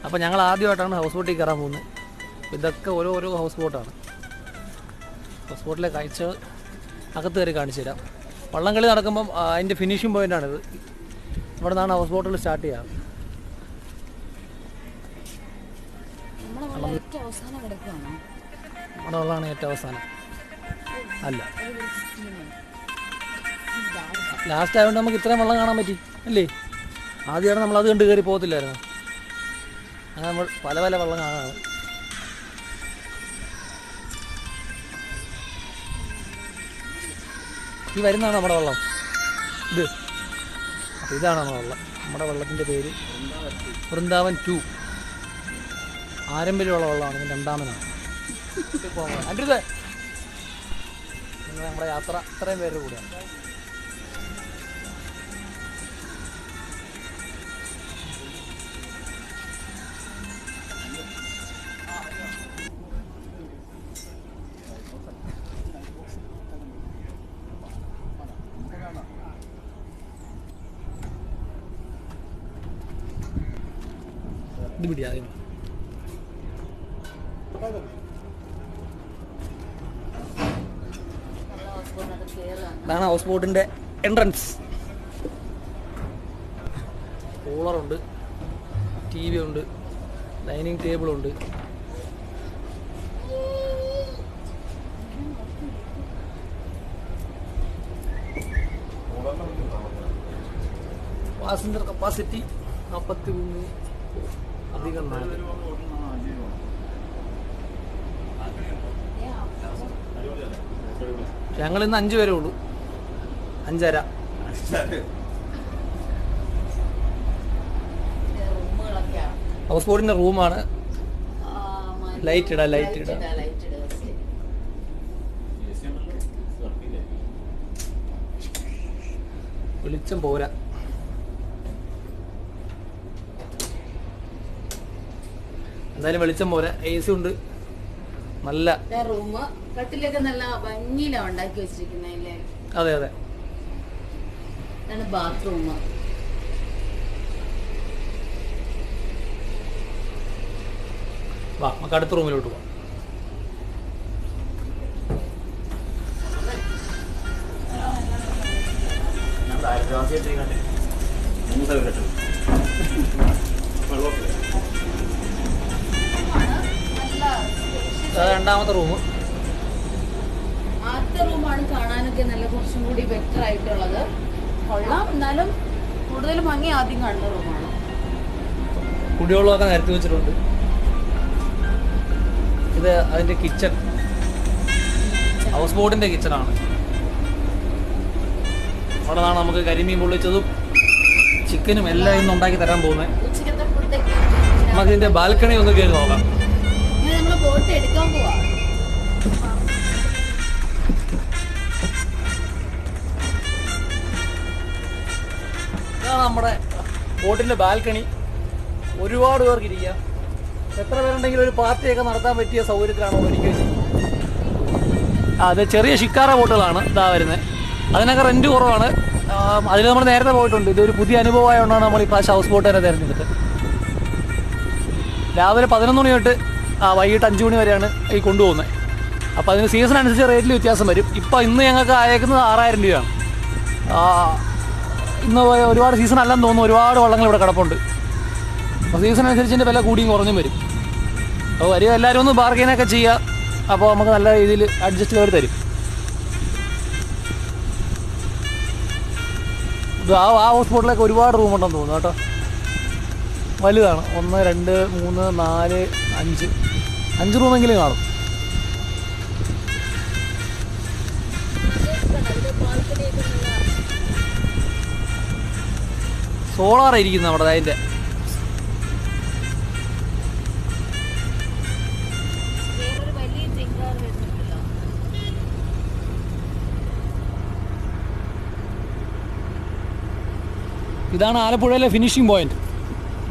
അപ്പോൾ ഞങ്ങൾ ആദ്യമായിട്ടാണ് ഹൗസ് ബോട്ടിൽ കയറാൻ പോകുന്നത്. ഇതൊക്കെ ഓരോ ഹൗസ് ബോട്ടാണ്. ഹൗസ് ബോട്ടിലെ കാഴ്ചകൾ അകത്ത് കയറി കാണിച്ചു തരാം. വള്ളംകളി നടക്കുമ്പം അതിൻ്റെ ഫിനിഷിംഗ് പോയിൻ്റാണിത്. ഇവിടെ നിന്നാണ് ഹൗസ് ബോട്ടുകൾ സ്റ്റാർട്ട് ചെയ്യാറ്. നമ്മുടെ വള്ളമാണ് ഏറ്റവും അവസാനം അല്ല, ലാസ്റ്റ് ആയതുകൊണ്ട് നമുക്ക് ഇത്രയും വെള്ളം കാണാൻ പറ്റി അല്ലേ. ആദ്യമാണ് നമ്മളത് കണ്ട് കയറി പോകത്തില്ലായിരുന്നു. അങ്ങനെ നമ്മൾ പല വെള്ളം കാണാനാണ്. ഈ വരുന്നതാണ് നമ്മുടെ വെള്ളം. ഇത് അപ്പോൾ ഇതാണ് നമ്മുടെ വെള്ളം. നമ്മുടെ വെള്ളത്തിൻ്റെ പേര് വൃന്ദാവൻ 2. ആരംഭിലുള്ള വെള്ളമാണ്. ഇതിൻ്റെ രണ്ടാമനാണ്. അൻ്റെ നമ്മുടെ യാത്ര ഇത്രയും പേരുടെ കൂടെയാണ്. ഇത് പിടിയാതെ ഇതാണ് ഹൗസ് ബോട്ടിൻ്റെ എൻട്രൻസ്. കൂളറുണ്ട്, TV ഉണ്ട്, ഡൈനിങ് ടേബിളുണ്ട്. പാസഞ്ചർ കപ്പാസിറ്റി 43 അധികം. ഞങ്ങളിന്ന് 5 പേരേ ഉള്ളൂ. 5:30. ഹൗസ് ബോട്ടിൻ്റെ റൂമാണ്. ലൈറ്റ് ഇടാം. വെളിച്ചം പോരാ. എന്തായാലും വെളിച്ചം പോരാ. AC ഉണ്ട്. നല്ല റൂം. കട്ടിലൊക്കെ നല്ല ഭംഗിയിലാണ് ഉണ്ടാക്കി വെച്ചിരിക്കുന്നല്ലേ. അതെ. ഇതാണ് ബാത്റൂം. വാ നമുക്ക് അടുത്ത റൂമിലോട്ട് പോവാം. രണ്ടാമത്തെ റൂം. ആദ്യത്തെ റൂമാണ് കാണാനൊക്കെ നല്ല കുറച്ചും കൂടി ബെറ്റർ ആയിട്ടുള്ളത്. കൊള്ളാം, എന്നാലും കൂടുതൽ ഭംഗി ആദ്യം കാണുന്ന റൂമാണ്. കുടിവെള്ളമൊക്കെ നിരത്തി വെച്ചിട്ടുണ്ട്. ഇത് അതിൻ്റെ കിച്ചൺ, ഹൗസ് ബോട്ടിൻ്റെ കിച്ചണാണ്. അവിടെ നിന്നാണ് നമുക്ക് കരിമീൻ പൊള്ളിച്ചതും ചിക്കനും എല്ലാം ഇന്ന് ഉണ്ടാക്കി തരാൻ പോകുന്നത്. നമുക്ക് ഇതിൻ്റെ ബാൽക്കണി ഒന്ന് കയറി നോക്കാം. ബോട്ട് എടുക്കാൻ പോവാ. ഇതാണ് നമ്മുടെ ബോട്ടിൻ്റെ ബാൽക്കണി. ഒരുപാട് പേർക്ക് ഇരിക്കാം. എത്ര പേരുണ്ടെങ്കിലും ഒരു പാർട്ടിയൊക്കെ നടത്താൻ പറ്റിയ സൗകര്യത്തിലാണ് ഒരുക്കിയത്. അത് ചെറിയ ഷിക്കാര ബോട്ടുകളാണ് ഇതാ വരുന്നത്. അതിനൊക്കെ റെൻറ്റ് കുറവാണ്. അതിൽ നമ്മൾ നേരത്തെ പോയിട്ടുണ്ട്. ഇതൊരു പുതിയ അനുഭവമായതുകൊണ്ടാണ് നമ്മൾ ഈ പ്രാവശ്യം ഹൗസ് ബോട്ട് തന്നെ തിരഞ്ഞെടുത്തത്. രാവിലെ 11 മണി തൊട്ട് വൈകിട്ട് 5 മണി വരെയാണ് ഈ കൊണ്ടുപോകുന്നത്. അപ്പോൾ അതിന് സീസൺ അനുസരിച്ച് റേറ്റിൽ വ്യത്യാസം വരും. ഇന്ന് ഞങ്ങൾക്ക് അയക്കുന്നത് 6000 രൂപയാണ്. ഇന്ന് ഒരുപാട് സീസൺ അല്ലെന്ന് തോന്നുന്നു. ഒരുപാട് വള്ളങ്ങൾ ഇവിടെ കിടപ്പുണ്ട്. അപ്പോൾ സീസൺ അനുസരിച്ച് ഇതിൻ്റെ വില കൂടിയും കുറഞ്ഞും വരും. അപ്പോൾ വരിക എല്ലാവരും ഒന്ന് ബാർഗെയിനൊക്കെ ചെയ്യുക. അപ്പോൾ നമുക്ക് നല്ല രീതിയിൽ അഡ്ജസ്റ്റ് ചെയ്ത് തരും. ആ ഹൗസ് ബോട്ടിലൊക്കെ ഒരുപാട് റൂമുണ്ടെന്ന് തോന്നുന്നു കേട്ടോ. വലുതാണ്. 1 2 3 4 5 റൂമെങ്കിലും കാണും. സോളാറായിരിക്കുന്നു അവിടെ. അതിൻ്റെ ഇതാണ് ആലപ്പുഴയിലെ ഫിനിഷിംഗ് പോയിന്റ്.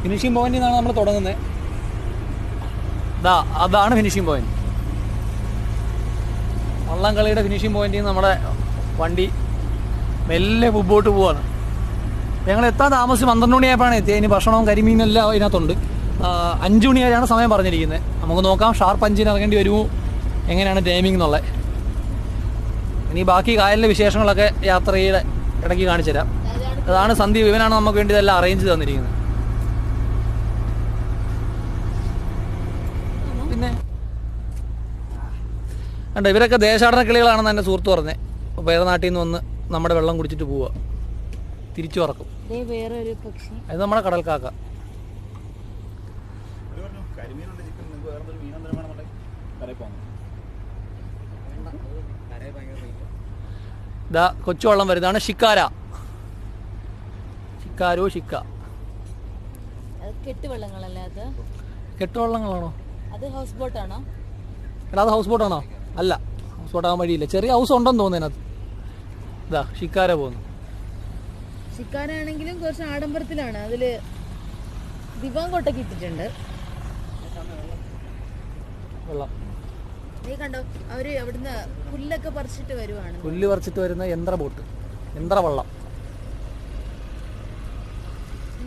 ഫിനിഷിംഗ് പോയിന്റിൽ നിന്നാണ് നമ്മൾ തുടങ്ങുന്നത്. അതാണ് ഫിനിഷിംഗ് പോയിന്റ്. വള്ളംകളിയുടെ ഫിനിഷിംഗ് പോയിന്റിൽ നിന്ന് നമ്മുടെ വണ്ടി മെല്ലെ മുമ്പോട്ട് പോവാണ്. ഞങ്ങൾ എത്താൻ താമസിച്ച് 12 മണിയായപ്പോഴാണ് എത്തിയത്. ഇനി ഭക്ഷണവും കരിമീനെല്ലാം അതിനകത്തുണ്ട്. 5 മണി വരെയാണ് സമയം പറഞ്ഞിരിക്കുന്നത്. നമുക്ക് നോക്കാം ഷാർപ്പ് 5-ന് ഇറങ്ങേണ്ടി വരുമോ, എങ്ങനെയാണ് ടൈമിംഗ് എന്നുള്ളത്. ഇനി ബാക്കി കായലിൻ്റെ വിശേഷങ്ങളൊക്കെ യാത്രയുടെ ഇടയ്ക്ക് കാണിച്ചു തരാം. അതാണ് സന്ദീപ്, ഇവനാണ് നമുക്ക് വേണ്ടി ഇതെല്ലാം അറേഞ്ച് തന്നിരിക്കുന്നത്. പിന്നെ കണ്ടോ, ഇവരൊക്കെ ദേശാടന കിളികളാണെന്ന് എൻ്റെ സുഹൃത്ത് പറഞ്ഞത്. അപ്പോൾ വേറെ നാട്ടിൽ നിന്ന് വന്ന് നമ്മുടെ വെള്ളം കുടിച്ചിട്ട് പോവുക, തിരിച്ചു പറക്കും. അത് നമ്മുടെ കടൽക്കാക്ക. ഇതാ കൊച്ചു വെള്ളം വരുന്നതാണ് ഷിക്കാര. ഷിക്കാരോ ഷിക്ക കെട്ടുവള്ളങ്ങളാണോ? അത് ഹൗസ് ബോട്ടാണോ? എടാ അത് ഹൗസ് ബോട്ടാണോ? അല്ല, ഹൗസ് ബോട്ടാകാൻ വഴിയില്ല. ചെറിയ ഹൗസ് ഉണ്ടെന്ന് തോന്നുന്നു അതിനകത്ത്. ഇതാ ഷിക്കാര പോകുന്നു. ഷിക്കാരാണെങ്കിലും കുറച്ച് ആഡംബരത്തിലാണ്. അതില് ദിവാങ്കോട്ടൊക്കെ ഇട്ടിട്ടുണ്ട്. വെള്ളം നീ കണ്ടോ, അവര് അവിടുന്ന് പുല്ലൊക്കെ പറിച്ചിട്ട് വരുവാണ്. പുല്ല് പറിച്ചിട്ട് വരുന്ന യന്ത്ര ബോട്ട്, യന്ത്രവള്ളം.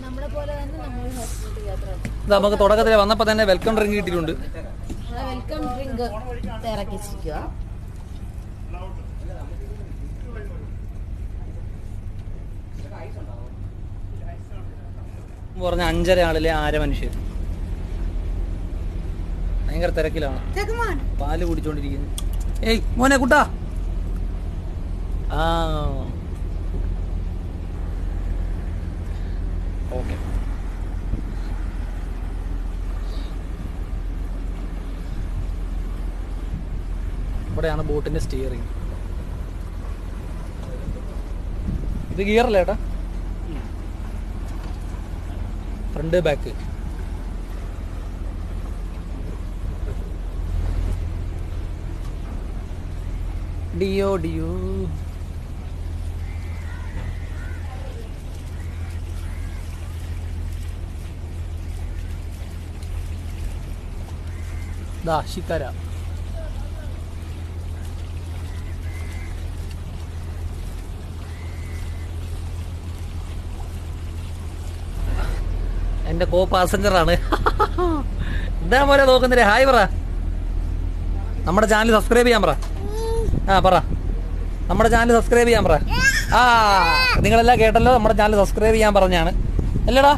നമ്മളെ പോലെ തന്നെ നമ്മൾ ഹോസ്പിറ്റൽ യാത്ര. ഇത് നമുക്ക് തുടക്കത്തിൽ വന്നപ്പോൾ തന്നെ വെൽക്കം ഡ്രിങ്ക് കിട്ടിയിട്ടുണ്ട്. വെൽക്കം ഡ്രിങ്ക് തയ്യാറാക്കി വെച്ചിരിക്കുക. പറഞ്ഞ 5:30 ആളിലെ 1/2 മനുഷ്യർ ഭയങ്കര തിരക്കിലാണ്, പാല് കുടിച്ചോണ്ടിരിക്കുന്നു. ഏയ് മോനെ കുട്ടാ, ഓക്കെ. ഇവിടെയാണ് ബോട്ടിന്റെ സ്റ്റിയറിംഗ്. ഇത് ഗിയറല്ലേ ഏട്ടാ? Front back. ഡിയോ ഡിയോ. ദാ ഷിക്കാര. എന്റെ കോ പാസഞ്ചറാണ്. എന്താ പോലെ നോക്കുന്നില്ലേ? ഹായ് പറ. നമ്മുടെ ചാനൽ സബ്സ്ക്രൈബ് ചെയ്യാൻ പറ. പറ, നമ്മുടെ ചാനൽ സബ്സ്ക്രൈബ് ചെയ്യാൻ പറ. നിങ്ങളെല്ലാം കേട്ടല്ലോ, നമ്മുടെ ചാനൽ സബ്സ്ക്രൈബ് ചെയ്യാൻ പറഞ്ഞാണ് അല്ലേടാ?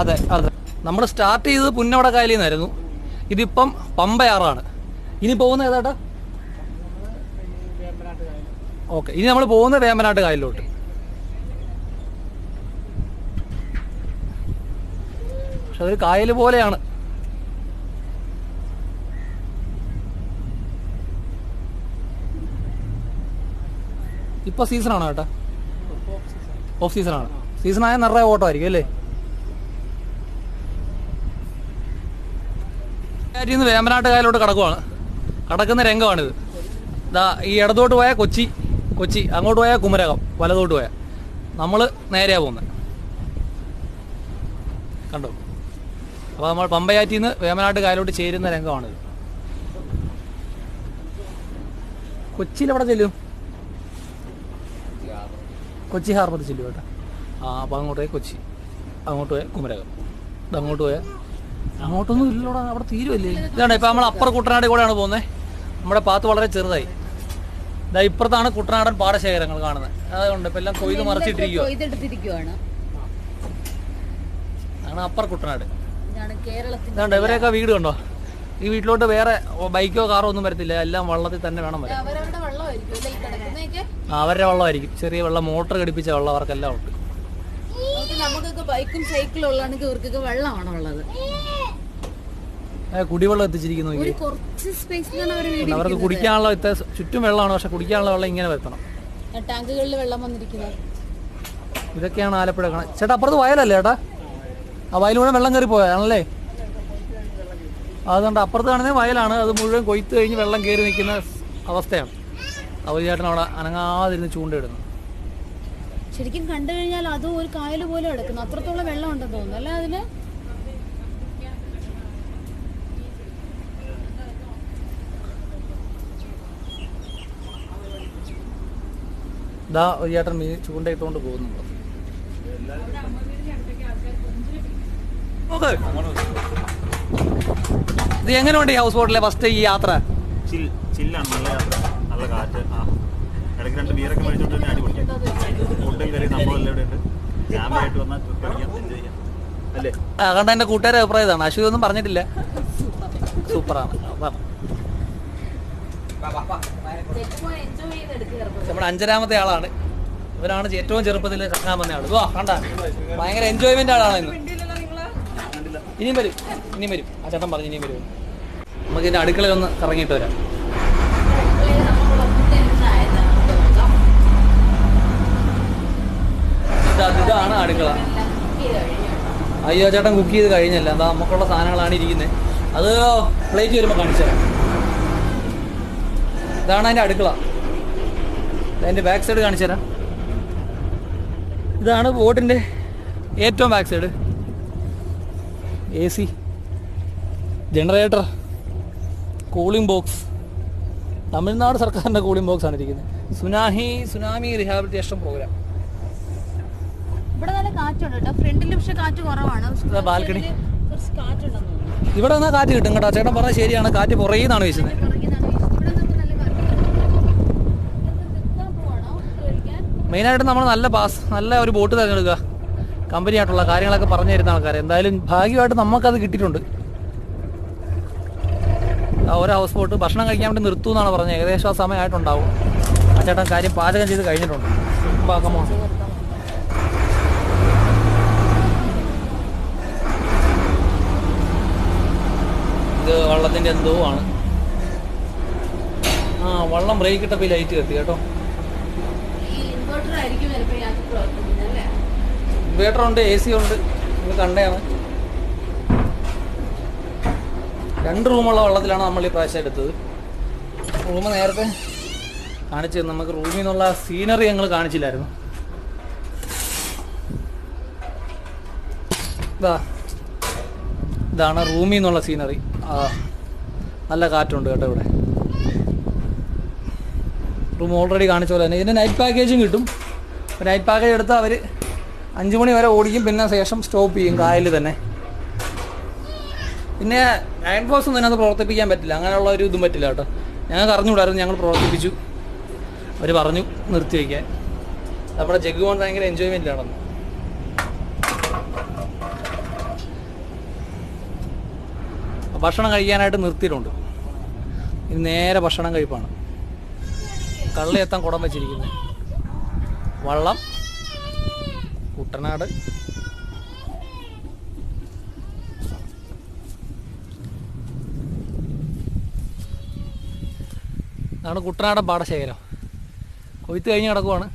അതെ അതെ. നമ്മൾ സ്റ്റാർട്ട് ചെയ്തത് പുന്നവട കായലിൽ നിന്നായിരുന്നു. ഇതിപ്പം പമ്പയാറാണ്. ഇനി പോകുന്ന ഏതാട്ടാ? ഓക്കെ, ഇനി നമ്മൾ പോകുന്നത് വേമ്പനാട്ട് കായലിലോട്ട്. പക്ഷെ അതൊരു കായൽ പോലെയാണ്. ഇപ്പൊ സീസണാണോ ചേട്ടാ? ഓഫ് സീസണാണ്. സീസണായ നിറയെ ഓട്ടോ ആയിരിക്കും അല്ലേ? നിന്ന് വേമ്പനാട്ട് കായലോട്ട് കടക്കുന്ന രംഗമാണിത്. ഇതാ ഈ ഇടതോട്ട് പോയാൽ കൊച്ചി, അങ്ങോട്ട് പോയാൽ കുമരകം, വലതോട്ട് പോയാൽ നമ്മൾ നേരെയാണ് പോകുന്നത്. കണ്ടോ? അപ്പോൾ നമ്മൾ പമ്പയാറ്റിൽ നിന്ന് വേമ്പനാട്ട് കായലോട്ട് ചേരുന്ന രംഗമാണിത്. കൊച്ചിയിൽ എവിടെ ചെല്ലും? കൊച്ചി ഹാർബറിൽ ചെല്ലും കേട്ടോ. അപ്പോൾ അങ്ങോട്ട് പോയാൽ കൊച്ചി, അങ്ങോട്ട് പോയാൽ കുമരകം, അങ്ങോട്ട് പോയാൽ അങ്ങോട്ടൊന്നും ഇല്ലോടാ, അവിടെ തീരുമല്ലേ. ഇതാണ് ഇപ്പം നമ്മൾ അപ്പർ കുട്ടനാട് കൂടെയാണ് പോകുന്നത്. നമ്മുടെ പാത്ത് വളരെ ചെറുതായി. ഇതാ ഇപ്പുറത്താണ് കുട്ടനാടൻ പാടശേഖരങ്ങൾ കാണുന്നത്. അതുകൊണ്ട് ഇപ്പം എല്ലാം കൊയ്ത് മറിച്ചിട്ടിരിക്കുകയാണ്. അതാണ് അപ്പർ കുട്ടനാട്. ഇതാണ്ട് ഇവരെയൊക്കെ വീട് കണ്ടോ? ഈ വീട്ടിലോട്ട് വേറെ ബൈക്കോ കാറോ ഒന്നും വരത്തില്ല, എല്ലാം വള്ളത്തിൽ തന്നെ വേണം വരാൻ. അവരുടെ വെള്ളമായിരിക്കും, ചെറിയ വെള്ളം, മോട്ടർ ഘടിപ്പിച്ച വെള്ളം അവർക്കെല്ലാം ഉണ്ട്. നമുക്കൊക്കെ ബൈക്കും സൈക്കിളും ഉള്ളതാണെങ്കിൽ ഇവർക്കൊക്കെ വെള്ളമാണോ ഉള്ളത്? കുടിവെള്ളം എത്തിച്ചിരിക്കുന്നു. അവർക്ക് കുടിക്കാനുള്ള ചുറ്റും വെള്ളമാണ്, പക്ഷെ കുടിക്കാനുള്ള വെള്ളം ഇങ്ങനെ വരുത്തണം. ടാങ്കുകളിൽ വെള്ളം വന്നിരിക്കുന്നത്. ഇതൊക്കെയാണ് ആലപ്പുഴ കാണാൻ. ചേട്ടാ അപ്പുറത്ത് വയലല്ലേ ചേട്ടാ? ആ വയലൂടെ വെള്ളം കയറി പോയാണല്ലേ? അതുകൊണ്ട് അപ്പുറത്ത് കാണുന്നത് വയലാണ്. അത് മുഴുവൻ കൊയ്ത്ത് കഴിഞ്ഞ് വെള്ളം കയറി നിൽക്കുന്ന അവസ്ഥയാണ്. അവർ ചേട്ടൻ അവിടെ അനങ്ങാതിരുന്ന് ചൂണ്ടയിടുന്നു. ശരിക്കും കണ്ടു കഴിഞ്ഞാൽ അതും ഒരു കായൽ പോലെ കിടക്കുന്നു. അത്രത്തോളം വെള്ളം ഉണ്ടെന്ന് തോന്നുന്നു അല്ലേ അതിന്? ഇതാ ഒരു ചേട്ടൻ മീൻ ചൂണ്ടയിട്ടുകൊണ്ട് പോകുന്നുണ്ട്. ഓക്കെ. ഇത് എങ്ങനെയുണ്ട് ഈ ഹൗസ് ബോട്ടിലെ ഫസ്റ്റ് ഈ യാത്ര? ചില്ലാണ്, നല്ല യാത്ര, നല്ല കാറ്റ്. ഇടയ്ക്ക് 2 ബിയറൊക്കെ മേടിച്ചോണ്ട് തന്നെ അടിപൊളിക്കാം. ഫുഡും കറി നമ്മളെല്ലാം ഇവിടെ ഉണ്ട്. ഫാമിലി ആയിട്ട് വന്നാൽ ട്രിപ്പ് അടിക്കാം, എൻജോയ് ചെയ്യാം അല്ലേ? കണ്ട എൻ്റെ കൂട്ടുകാരെ അഭിപ്രായം ഇതാണ്. അശ്വതി ഒന്നും പറഞ്ഞിട്ടില്ല, സൂപ്പറാണ്. നമ്മുടെ 5ാമത്തെ ആളാണ്. ഇവരാണ് ഏറ്റവും ചെറുപ്പത്തിൽ കറങ്ങാൻ വന്ന ആള്. കണ്ട ഭയങ്കര എൻജോയ്മെന്റ് ആളാണ് ഇന്ന്. ഇനിയും വരും. ആ ചേട്ടൻ പറഞ്ഞു ഇനിയും വരും. നമുക്ക് ഇതിന്റെ അടുക്കളയൊന്ന് കറങ്ങിയിട്ട് വരാം. ഇതാണ് അടുക്കള. അയ്യോ ചേട്ടൻ കുക്ക് ചെയ്ത് കഴിഞ്ഞല്ല. എന്താ നമുക്കുള്ള സാധനങ്ങളാണ് ഇരിക്കുന്നത്. അത് പ്ലേറ്റ് വരുമ്പോൾ കാണിച്ചു തരാം. ഇതാണ് അതിൻ്റെ അടുക്കള. അതിൻ്റെ ബാക്ക് സൈഡ് കാണിച്ചു തരാം. ഇതാണ് ബോട്ടിൻ്റെ ഏറ്റവും back side. AC, generator, cooling box. Tamil Nadu സർക്കാരിൻ്റെ കൂളിംഗ് ബോക്സ് ആണ് ഇരിക്കുന്നത്. Tsunami rehabilitation program. ഇവിടെ നല്ല കാറ്റുണ്ട് കേട്ടോ. ഫ്രണ്ടിൽ പക്ഷെ കാറ്റ് കുറവാണ്. ബാൽക്കണി കാറ്റുണ്ടെന്ന് ഇവിടെ നിന്നാൽ കാറ്റ് കിട്ടും കേട്ടോ. ചേട്ടൻ പറഞ്ഞാൽ ശരിയാണ്. കാറ്റ് പുറകിൽ നിന്നാണ് വീശുന്നത്. മെയിനായിട്ട് നമ്മൾ നല്ല ഒരു ബോട്ട് തിരഞ്ഞെടുക്കുക. കമ്പനിയായിട്ടുള്ള കാര്യങ്ങളൊക്കെ പറഞ്ഞു തരുന്ന ആൾക്കാർ. എന്തായാലും ഭാഗ്യമായിട്ട് നമുക്കത് കിട്ടിയിട്ടുണ്ട്. ഒരു ഹൗസ് ബോട്ട് ഭക്ഷണം കഴിക്കാൻ വേണ്ടി നിർത്തൂ എന്നാണ് പറഞ്ഞത്. ഏകദേശം ആ സമയമായിട്ടുണ്ടാവും. ആ ചേട്ടൻ കാര്യം പാചകം ചെയ്ത് കഴിഞ്ഞിട്ടുണ്ട്. ഇത് വള്ളത്തിൻ്റെ എന്തോ ആണ്. വള്ളം ബ്രേക്ക് ഇട്ടപ്പോൾ ലൈറ്റ് കത്തി കേട്ടോ. ഇൻവേർട്ടർ ഉണ്ട്, AC ഉണ്ട്. ഇത് കണ്ടയാണ്. 2 റൂമുള്ള വള്ളത്തിലാണ് നമ്മൾ ഈ പ്രാവശ്യം എടുത്തത്. റൂം നേരത്തെ കാണിച്ചു. നമുക്ക് റൂമിൽ നിന്നുള്ള സീനറി ഞങ്ങൾ കാണിച്ചില്ലായിരുന്നു. ഇതാണ് റൂമിൽ നിന്നുള്ള സീനറി. നല്ല കാറ്റുണ്ട് കേട്ടോ ഇവിടെ. റൂം ഓൾറെഡി കാണിച്ച പോലെ തന്നെ. ഇതിൻ്റെ നൈറ്റ് പാക്കേജും കിട്ടും. നൈറ്റ് പാക്കേജ് എടുത്താൽ അവർ 5 മണി വരെ ഓടിക്കും. പിന്നെ ശേഷം സ്റ്റോപ്പ് ചെയ്യും കായലിൽ തന്നെ. പിന്നെ അയൺ ഫോഴ്സ് ഒന്നും അതിനകത്ത് പ്രവർത്തിപ്പിക്കാൻ പറ്റില്ല. അങ്ങനെയുള്ള ഒരു ഇതും പറ്റില്ല കേട്ടോ. ഞങ്ങൾക്ക് അറിഞ്ഞുകൂടായിരുന്നു. ഞങ്ങൾ പ്രവർത്തിപ്പിച്ചു. അവർ പറഞ്ഞു നിർത്തി വയ്ക്കാൻ. നമ്മുടെ ജഗ്ഗുകൊണ്ട് ഭയങ്കര എൻജോയ്മെൻറ്റിലാണെന്ന്. ഭക്ഷണം കഴിക്കാനായിട്ട് നിർത്തിയിട്ടുണ്ട്. ഇത് നേരെ ഭക്ഷണം കഴിപ്പാണ്. കള്ളി എത്താൻ കുടം വെച്ചിരിക്കുന്നത്. വള്ളം കുട്ടനാട്. ഇതാണ് കുട്ടനാടൻ പാടശേഖരം. കൊയ്ത്ത് കഴിഞ്ഞ് കിടക്കുവാണ്.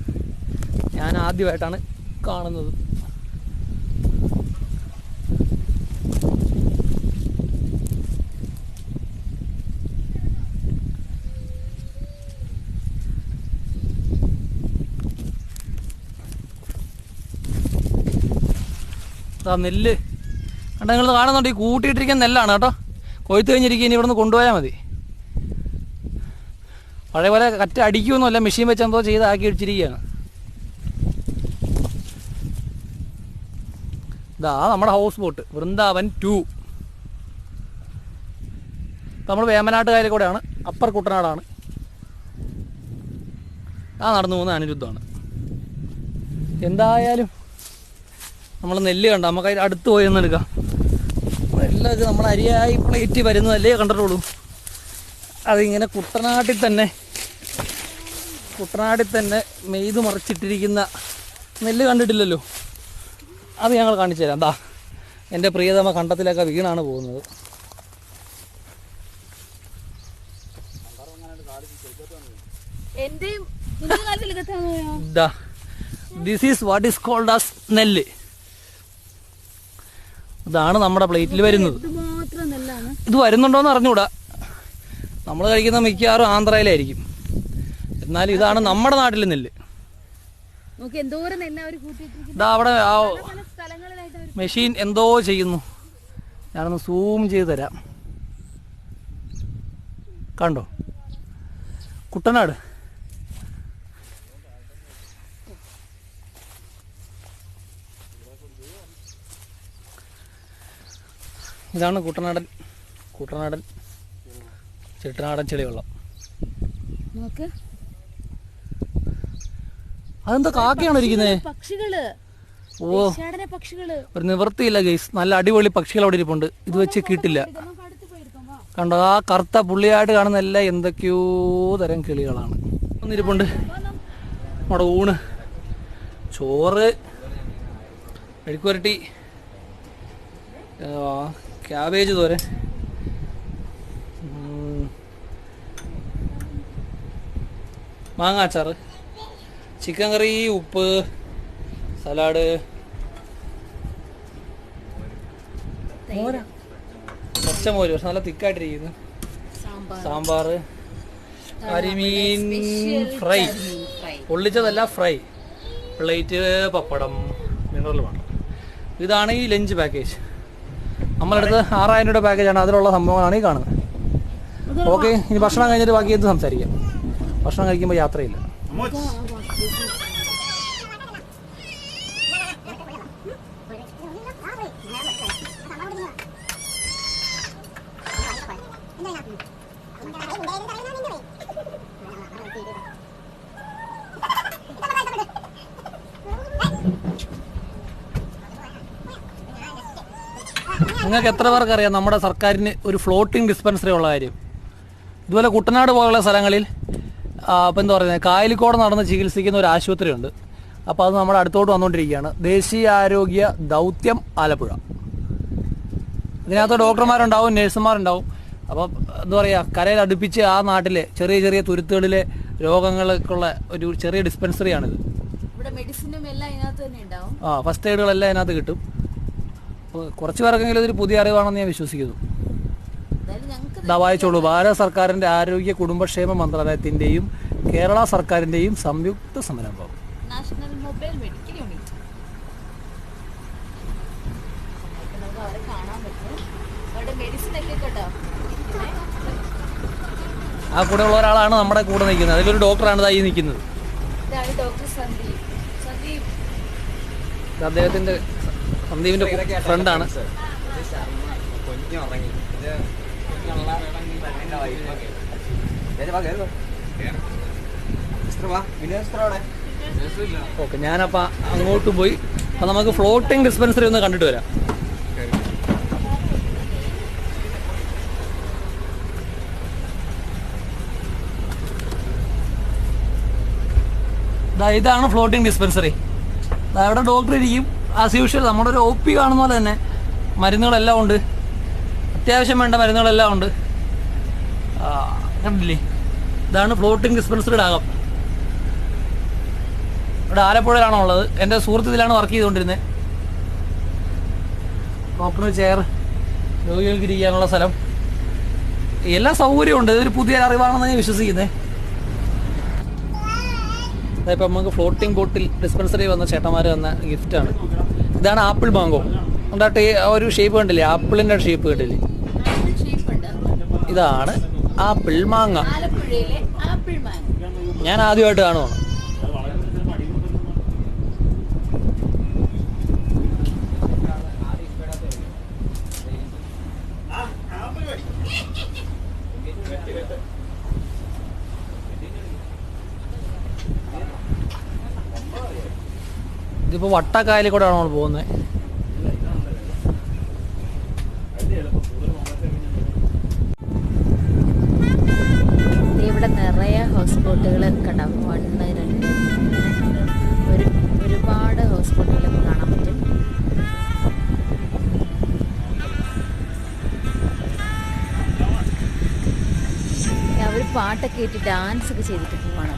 ഞാൻ ആദ്യമായിട്ടാണ് കാണുന്നത്. നെല്ല് കണ്ട നിങ്ങൾ കാണുന്നുണ്ട്. ഈ കൂട്ടിയിട്ടിരിക്കുന്ന നെല്ലാണ് കേട്ടോ. കൊയ്ത്ത് കഴിഞ്ഞിരിക്കുക. ഇനി ഇവിടുന്ന് കൊണ്ടുപോയാൽ മതി. പഴയ പോലെ കറ്റ് അടിക്കുമൊന്നുമല്ല. മെഷീൻ വെച്ച് എന്തോ ചെയ്ത് ആക്കി ഇടിച്ചിരിക്കുകയാണ്. ഇതാ നമ്മുടെ ഹൗസ് ബോട്ട് വൃന്ദാവൻ 2. നമ്മൾ വേമ്പനാട്ടുകാരിൽ കൂടെയാണ്. അപ്പർ കുട്ടനാടാണ്. നടന്നു പോകുന്ന അനിരുദ്ധമാണ്. എന്തായാലും നമ്മൾ നെല്ല് കണ്ട നമുക്ക് അതിൽ അടുത്ത് പോയി ഒന്ന് എടുക്കാം. നെല്ലൊക്കെ നമ്മൾ അരിയായി പ്ലേറ്റ് വരുന്നതല്ലേ കണ്ടിട്ടുള്ളൂ. അതിങ്ങനെ കുട്ടനാട്ടിൽ തന്നെ മെയ്ത് മറിച്ചിട്ടിരിക്കുന്ന നെല്ല് കണ്ടിട്ടില്ലല്ലോ. അത് ഞങ്ങൾ കാണിച്ചു തരാം. എന്താ എൻ്റെ പ്രിയതമ കണ്ടത്തിലൊക്കെ വീണാണ് പോകുന്നത്. This is what is called as nellu. ഇതാണ് നമ്മുടെ പ്ലേറ്റിൽ വരുന്നത്. ഇത് വരുന്നുണ്ടോയെന്ന് അറിഞ്ഞുകൂടാ. നമ്മൾ കഴിക്കുന്ന മിക്കവാറും ആന്ധ്രയിലായിരിക്കും. എന്നാലും ഇതാണ് നമ്മുടെ നാട്ടിലെ നെല്ല്. ഇതാ അവിടെ ആ മെഷീൻ എന്തോ ചെയ്യുന്നു. ഞാനൊന്ന് സൂം ചെയ്ത് തരാം. കണ്ടോ കുട്ടനാട്. ഇതാണ് കുട്ടനാടൻ ചെട്ടനാടൻ ചെളിവെള്ളം. നോക്ക്, അതെന്താ കാക്കയാണോ ഇരിക്കുന്നത്? പക്ഷികള്, ഓ, പക്ഷികള്. ഒരു നിവൃത്തിയില്ല ഗൈസ്, നല്ല അടിപൊളി പക്ഷികൾ അവിടെ ഇരിപ്പുണ്ട്. ഇത് വെച്ച് കിട്ടില്ല. കണ്ടോ, ആ കറുത്ത പുള്ളിയായിട്ട് കാണുന്ന എല്ലാം എന്തൊക്കെയോ തരം കിളികളാണ്. ഒന്നിരിപ്പുണ്ട്. നമ്മുടെ ഊണ്, ചോറ്, മെഴുക്കുവരട്ടി, ക്യാബേജ് തോരൻ, മാങ്ങാച്ചാറ്, ചിക്കൻ കറി, ഉപ്പ്, സലാഡ്, മോരാ, പച്ചമോര് പക്ഷെ നല്ല തിക്കായിട്ടിരിക്കുന്നു, സാമ്പാർ, കരിമീൻ ഫ്രൈ, പൊള്ളിച്ചതല്ല ഫ്രൈ, പ്ലേറ്റ്, പപ്പടം, മിനറൽ വാട്ടർ. ഇതാണ് ഈ ലഞ്ച് പാക്കേജ്. നമ്മളെടുത്ത് 6000 രൂപയുടെ പാക്കേജാണ്. അതിലുള്ള സംഭവങ്ങളാണ് ഈ കാണുന്നത്. ഓക്കെ, ഇനി ഭക്ഷണം കഴിഞ്ഞിട്ട് ബാക്കി എന്ത് സംസാരിക്കാം. ഭക്ഷണം കഴിക്കുമ്പോൾ യാത്രയില്ല. നിങ്ങൾക്ക് എത്ര പേർക്ക് അറിയാം നമ്മുടെ സർക്കാരിന് ഒരു ഫ്ലോട്ടിംഗ് ഡിസ്പെൻസറി ഉള്ള കാര്യം? ഇതുപോലെ കുട്ടനാട് പോലുള്ള സ്ഥലങ്ങളിൽ ഇപ്പം എന്താ പറയുന്നത്, കായലിക്കോട് നടന്ന് ചികിത്സിക്കുന്ന ഒരു ആശുപത്രിയുണ്ട്. അപ്പോൾ അത് നമ്മുടെ അടുത്തോട്ട് വന്നുകൊണ്ടിരിക്കുകയാണ്. ദേശീയ ആരോഗ്യ ദൗത്യം ആലപ്പുഴ. ഇതിനകത്ത് ഡോക്ടർമാരുണ്ടാവും, നഴ്സുമാരുണ്ടാവും. അപ്പോൾ എന്താ പറയുക, കരയിൽ അടുപ്പിച്ച് ആ നാട്ടിലെ ചെറിയ ചെറിയ തുരുത്തുകളിലെ രോഗങ്ങൾക്കുള്ള ഒരു ചെറിയ ഡിസ്പെൻസറിയാണിത്. ഫസ്റ്റ് എയ്ഡുകളെല്ലാം അതിനകത്ത് കിട്ടും. കുറച്ച് പേർക്കെങ്കിലും ഇതൊരു പുതിയ അറിവാണെന്ന് ഞാൻ വിശ്വസിക്കുന്നു. വായിച്ചോളൂ. ഭാരത സർക്കാരിൻ്റെ ആരോഗ്യ കുടുംബക്ഷേമ മന്ത്രാലയത്തിൻ്റെയും കേരള സർക്കാരിൻ്റെയും സംയുക്ത സംരംഭം. National mobile medical unit. ആ കൂടെ ഉള്ള ഒരാളാണ് നമ്മുടെ കൂടെ നിൽക്കുന്നത്. അതിലൊരു ഡോക്ടറാണ് ഇതായി നിൽക്കുന്നത്. അദ്ദേഹത്തിൻ്റെ സന്ദീപിൻ്റെ ഫ്രണ്ടാണ്. ഓക്കെ, ഞാനപ്പോൾ അങ്ങോട്ട് പോയി. അപ്പം നമുക്ക് ഫ്ലോട്ടിംഗ് ഡിസ്പെൻസറി ഒന്ന് കണ്ടിട്ട് വരാം. ഇതാണ് ഫ്ലോട്ടിംഗ് ഡിസ്പെൻസറി. അവിടെ ഡോക്ടർ ഇരിക്കും. ആസ് യൂഷ്വൽ നമ്മുടെ ഒരു OP കാണുന്ന പോലെ തന്നെ മരുന്നുകളെല്ലാം ഉണ്ട്. അത്യാവശ്യം വേണ്ട മരുന്നുകളെല്ലാം ഉണ്ട്. കണ്ടില്ലേ, ഇതാണ് ഫ്ലോട്ടിംഗ് ഡിസ്പെൻസറിയുടെ അകം. ഇവിടെ ആലപ്പുഴയിലാണോ ഉള്ളത്. എൻ്റെ സുഹൃത്ത് ഇതിലാണ് വർക്ക് ചെയ്തുകൊണ്ടിരുന്നത്. ഡോക്ടറിന് ചെയർ, രോഗികൾക്ക് ഇരിക്കാനുള്ള സ്ഥലം, എല്ലാ സൗകര്യമുണ്ട്. ഇതൊരു പുതിയ അറിവാണെന്ന് ഞാൻ വിശ്വസിക്കുന്നത്. ഇപ്പം നമുക്ക് ഫ്ലോട്ടിംഗ് ബോട്ടിൽ ഡിസ്പെൻസറി വന്ന ചേട്ടന്മാർ വന്ന ഗിഫ്റ്റാണ്. ഇതാണ് ആപ്പിൾ മാങ്കോ. ഉണ്ടാട്ടെ ഒരു ഷേപ്പ് കണ്ടില്ലേ, ആപ്പിളിൻ്റെ ഷേപ്പ് കണ്ടില്ലേ, ഇതാണ് ആപ്പിൾ മാങ്ങ. ഞാൻ ആദ്യമായിട്ട് കാണുവാണ്. ഇതിപ്പോൾ വട്ടക്കായലിൽ കൂടെയാണ് നമ്മൾ പോകുന്നത്. ഇവിടെ നിറയെ ഹൗസ് ബോട്ടുകൾ കണ്ടാവും. 1, 2 ഒരുപാട് ഹൗസ് ബോട്ടുകളൊക്കെ കാണാൻ പറ്റും. അവർ പാട്ടൊക്കെ ഇട്ട് ഡാൻസ് ഒക്കെ ചെയ്തിട്ട് പോവാണ്.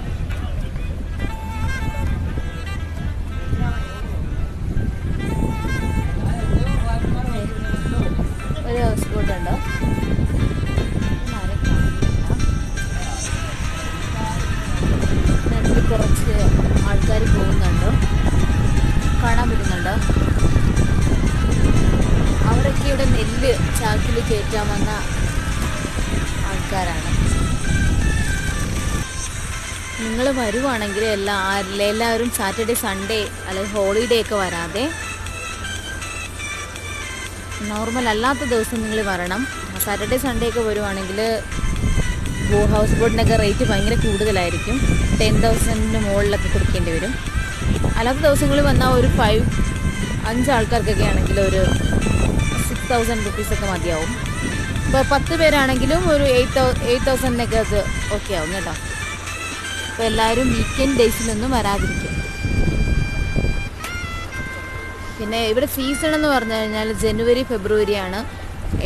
ഒരു ഹൗസ് ബോട്ട് ഉണ്ടോ? കുറച്ച് ആൾക്കാർ പോകുന്നുണ്ടോ, കാണാൻ പറ്റുന്നുണ്ടോ? അവരൊക്കെ ഇവിടെ നെല്ല് ചാക്കിൽ കയറ്റാൻ വന്ന ആൾക്കാരാണ്. നിങ്ങൾ വരുവാണെങ്കിൽ എല്ലാവരും സാറ്റർഡേ സൺഡേ അല്ലെങ്കിൽ ഹോളിഡേ ഒക്കെ വരാതെ നോർമൽ അല്ലാത്ത ദിവസം നിങ്ങൾ വരണം. സാറ്റർഡേ സൺഡേ ഒക്കെ വരുവാണെങ്കിൽ ഹൗസ് ബോട്ടിനൊക്കെ റേറ്റ് ഭയങ്കര കൂടുതലായിരിക്കും. 10,000 മുകളിലൊക്കെ കൊടുക്കേണ്ടി വരും. അല്ലാത്ത ദിവസങ്ങളിൽ വന്നാൽ ഒരു 5 ആൾക്കാർക്കൊക്കെ ആണെങ്കിൽ ഒരു 6,000 റുപ്പീസൊക്കെ മതിയാവും. ഇപ്പോൾ 10 പേരാണെങ്കിലും ഒരു 8,000 അത് ഓക്കെ ആവും കേട്ടോ. അപ്പോൾ എല്ലാവരും വീക്കെൻഡ് ഡേയ്സിലൊന്നും വരാതിരിക്കും. പിന്നെ ഇവിടെ സീസൺ എന്ന് പറഞ്ഞു കഴിഞ്ഞാൽ ജനുവരി ഫെബ്രുവരിയാണ്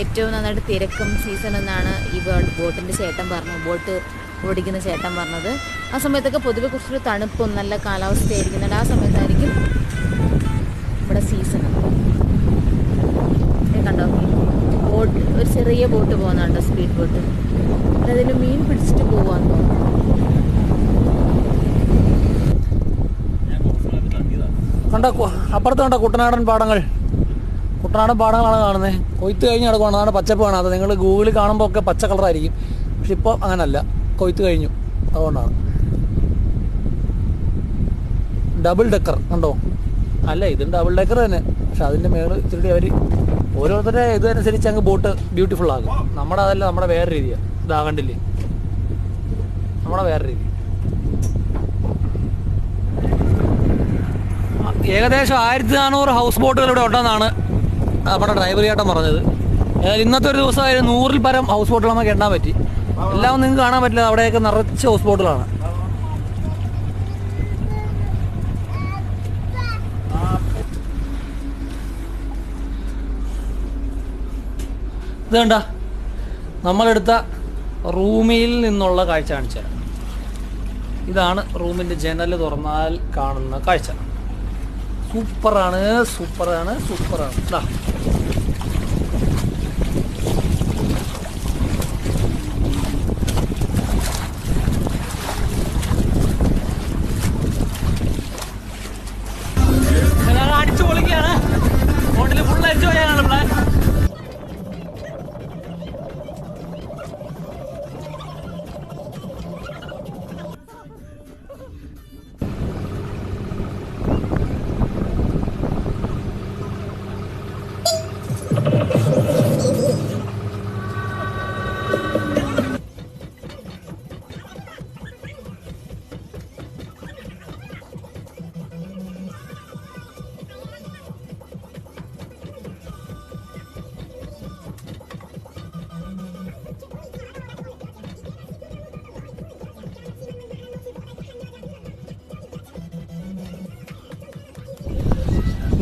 ഏറ്റവും നന്നായിട്ട് തിരക്കും സീസൺ എന്നാണ് ഈ ബോട്ടിൻ്റെ ചേട്ടൻ പറഞ്ഞത്, ബോട്ട് ഓടിക്കുന്ന ചേട്ടൻ പറഞ്ഞത്. ആ സമയത്തൊക്കെ പൊതുവെ കുറച്ചൊരു തണുപ്പും നല്ല കാലാവസ്ഥയായിരിക്കുന്നുണ്ട്. ആ സമയത്തായിരിക്കും ഇവിടെ സീസൺ. കണ്ടോ ബോട്ട്, ഒരു ചെറിയ ബോട്ട് പോകുന്നുണ്ടോ, സ്പീഡ് ബോട്ട്. അതിൽ മീൻ പിടിച്ചിട്ട് പോവാന്ന് തോന്നുന്നു. കണ്ട അപ്പുറത്ത് കണ്ട കുട്ടനാടൻ പാടങ്ങളാണ് കാണുന്നത്. കൊയ്ത്ത് കഴിഞ്ഞ് കിടക്കുകയാണ്. അതാണ് പച്ചപ്പ് കാണാത്തത്. നിങ്ങൾ ഗൂഗിളിൽ കാണുമ്പോൾ ഒക്കെ പച്ച കളറായിരിക്കും, പക്ഷെ ഇപ്പോൾ അങ്ങനല്ല, കൊയ്ത്ത് കഴിഞ്ഞു. അതുകൊണ്ടാണ്. ഡബിൾ ഡെക്കർ കണ്ടോ? അല്ല, ഇതും ഡബിൾ ഡെക്കർ തന്നെ, പക്ഷെ അതിൻ്റെ മേളിൽ ഇത്തിരി അവർ ഓരോരുത്തരുടെ ഇതനുസരിച്ച് അങ്ങ് ബോട്ട് ബ്യൂട്ടിഫുൾ ആകും. നമ്മുടെ അതല്ല, നമ്മുടെ വേറെ രീതിയാണ്. ഇതാകണ്ടില്ലേ, നമ്മുടെ വേറെ രീതി. ഏകദേശം 1400 ഹൗസ് ബോട്ടുകൾ ഇവിടെ ഉണ്ടെന്നാണ് നമ്മുടെ ഡ്രൈവർ ചേട്ടൻ പറഞ്ഞത്. ഇന്നത്തെ ഒരു ദിവസമായാലും 100-ൽ പരം ഹൗസ് ബോട്ടുകൾ നമുക്ക് എണ്ണാൻ പറ്റി. എല്ലാം നിങ്ങൾക്ക് കാണാൻ പറ്റില്ല, അവിടെയൊക്കെ നിറച്ച് ഹൗസ് ബോട്ടുകളാണ്. ഇത് കണ്ട നമ്മളെടുത്ത റൂമിൽ നിന്നുള്ള കാഴ്ച കാണിച്ചു തരാം. ഇതാണ് റൂമിൻ്റെ ജനൽ തുറന്നാൽ കാണുന്ന കാഴ്ച. സൂപ്പറാണ്. ഇതാ അടിച്ചു പൊളിക്കുകയാണ്. ബോട്ടിൽ ഫുൾ അടിച്ചു പോയാണ് പ്ലാൻ.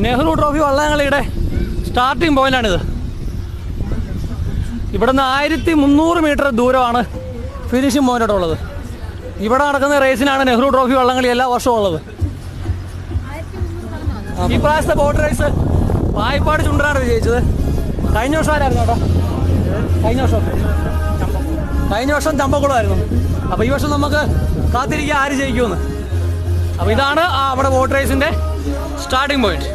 നെഹ്റു ട്രോഫി വള്ളംകളിയുടെ സ്റ്റാർട്ടിംഗ് പോയിന്റാണിത്. ഇവിടുന്ന് 1300 മീറ്റർ ദൂരമാണ് ഫിനിഷിംഗ് പോയിന്റോട്ടുള്ളത്. ഇവിടെ നടക്കുന്ന റേസിനാണ് നെഹ്റു ട്രോഫി വള്ളംകളി എല്ലാ വർഷവും ഉള്ളത്. ഈ പ്രാവശ്യത്തെ ബോട്ട് റേസ് വായ്പാട് ചുണ്ടനാണ് വിജയിച്ചത്. കഴിഞ്ഞ വർഷം ആരായിരുന്നു കേട്ടോ? കഴിഞ്ഞ വർഷം ചമ്പക്കുളമായിരുന്നു. അപ്പോൾ ഈ വർഷം നമുക്ക് കാത്തിരിക്കുക ആര് ജയിക്കുമെന്ന്. അപ്പോൾ ഇതാണ് അവിടെ ബോട്ട് റേസിൻ്റെ സ്റ്റാർട്ടിംഗ് പോയിന്റ്.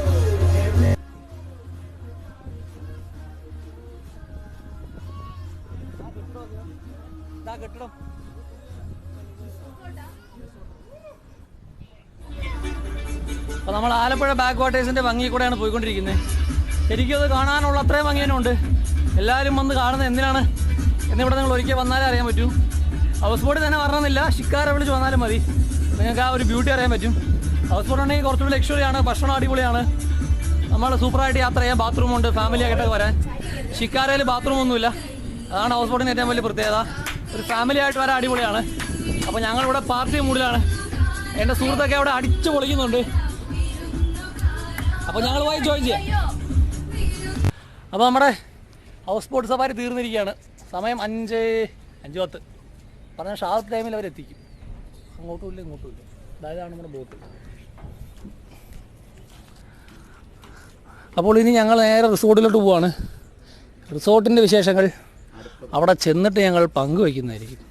അപ്പോൾ നമ്മൾ ആലപ്പുഴ ബാക്ക് വാട്ടേഴ്സിൻ്റെ ഭംഗി കൂടെയാണ് പോയിക്കൊണ്ടിരിക്കുന്നത്. ശരിക്കും അത് കാണാനുള്ള അത്രയും ഭംഗി തന്നെ ഉണ്ട്. എല്ലാവരും വന്ന് കാണുന്നത് എന്തിനാണ് എന്നിവിടെ നിങ്ങൾ ഒരിക്കൽ വന്നാലേ അറിയാൻ പറ്റൂ. ഹൗസ് ബോട്ടിൽ തന്നെ വരണമെന്നില്ല, ഷിക്കാരെ വിളിച്ച് വന്നാലും മതി, നിങ്ങൾക്ക് ആ ഒരു ബ്യൂട്ടി അറിയാൻ പറ്റും. ഹൗസ് ബോട്ട് ഉണ്ടെങ്കിൽ കുറച്ചുകൂടി ലക്ഷറിയാണ്, ഭക്ഷണം അടിപൊളിയാണ്, നമ്മൾ സൂപ്പറായിട്ട് യാത്ര ചെയ്യാൻ ബാത്റൂമുണ്ട്, ഫാമിലി ആയിട്ടൊക്കെ വരാൻ. ഷിക്കാരയിൽ ബാത്റൂമൊന്നുമില്ല, അതാണ് ഹൗസ് ബോട്ടിൻ്റെ ഏറ്റവും വലിയ പ്രത്യേകത. ഒരു ഫാമിലി ആയിട്ട് വരാൻ അടിപൊളിയാണ്. അപ്പോൾ ഞങ്ങളിവിടെ പാർട്ടി മൂഡിലാണ്. എൻ്റെ സുഹൃത്തൊക്കെ അവിടെ അടിച്ചു പൊളിക്കുന്നുണ്ട്. അപ്പോൾ ഞങ്ങൾ പോയി ജോയിൻ ചെയ്യാം. അപ്പോൾ നമ്മുടെ ഹൗസ് ബോട്ട് സഫാരി തീർന്നിരിക്കുകയാണ്. സമയം 5:10. പറഞ്ഞാൽ ഷാർപ്പ് ടൈമിൽ അവരെത്തിക്കും. അങ്ങോട്ടും ഇല്ല ഇങ്ങോട്ടും ഇല്ല. അതായത് നമ്മുടെ ബോട്ട്. അപ്പോൾ ഇനി ഞങ്ങൾ നേരെ റിസോർട്ടിലോട്ട് പോവാണ്. റിസോർട്ടിൻ്റെ വിശേഷങ്ങൾ അവിടെ ചെന്നിട്ട് ഞങ്ങൾ പങ്കുവയ്ക്കുന്നതായിരിക്കും.